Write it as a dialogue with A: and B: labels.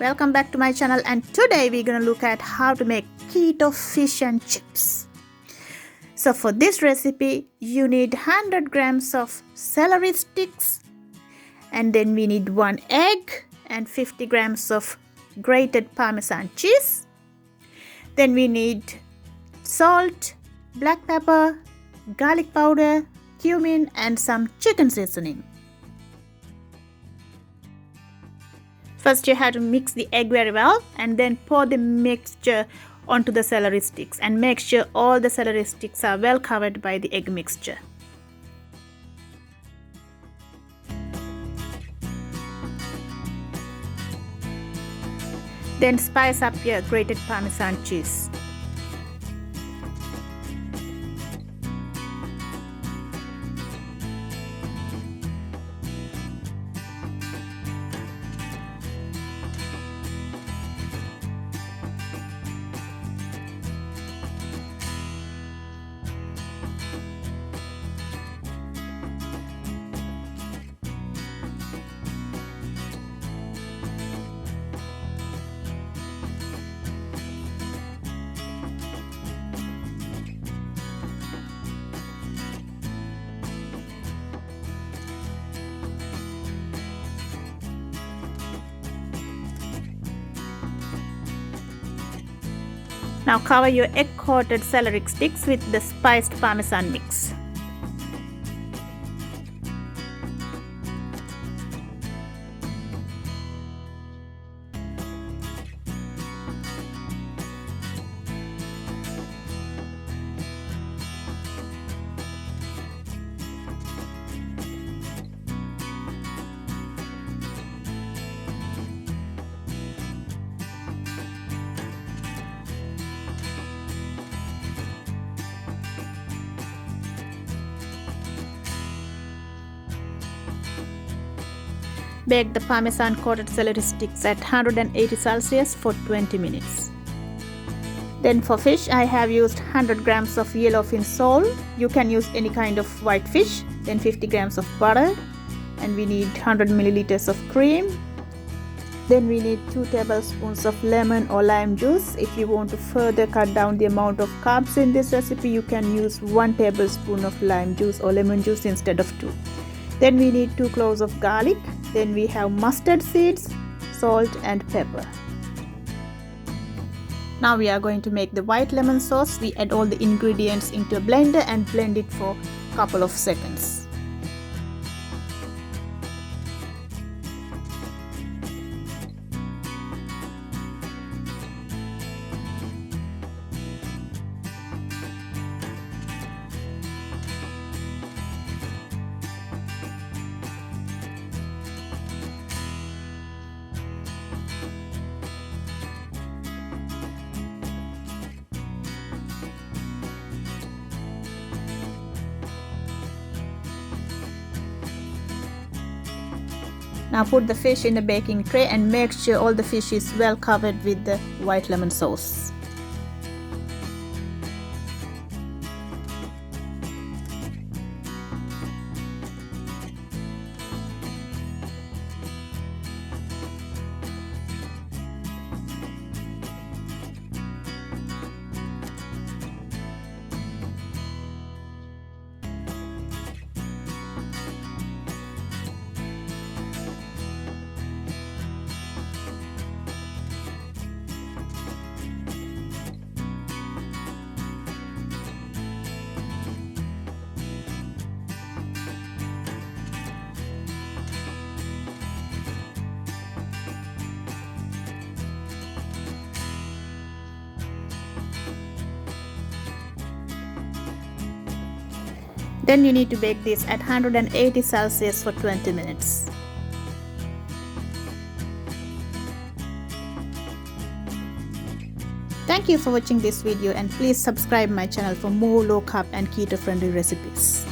A: Welcome back to my channel, and today we're gonna look at how to make keto fish and chips. So for this recipe you need 100 grams of celery sticks, and then we need 1 egg and 50 grams of grated Parmesan cheese. Then we need salt, black pepper, garlic powder, cumin and some chicken seasoning. First you have to mix the egg very well and then pour the mixture onto the celery sticks, and make sure all the celery sticks are well covered by the egg mixture. Then spice up your grated Parmesan cheese. Now cover your egg-coated celery sticks with the spiced Parmesan mix. Bake the Parmesan coated celery sticks at 180 Celsius for 20 minutes. Then for fish, I have used 100 grams of yellowfin sole. You can use any kind of white fish. Then 50 grams of butter, and we need 100 milliliters of cream. Then we need 2 tablespoons of lemon or lime juice. If you want to further cut down the amount of carbs in this recipe, you can use 1 tablespoon of lime juice or lemon juice instead of 2. Then we need 2 cloves of garlic. Then we have mustard seeds, salt and pepper. Now we are going to make the white lemon sauce. We add all the ingredients into a blender and blend it for a couple of seconds. Now put the fish in a baking tray and make sure all the fish is well covered with the white lemon sauce. Then you need to bake this at 180 Celsius for 20 minutes. Thank you for watching this video, and please subscribe my channel for more low carb and keto friendly recipes.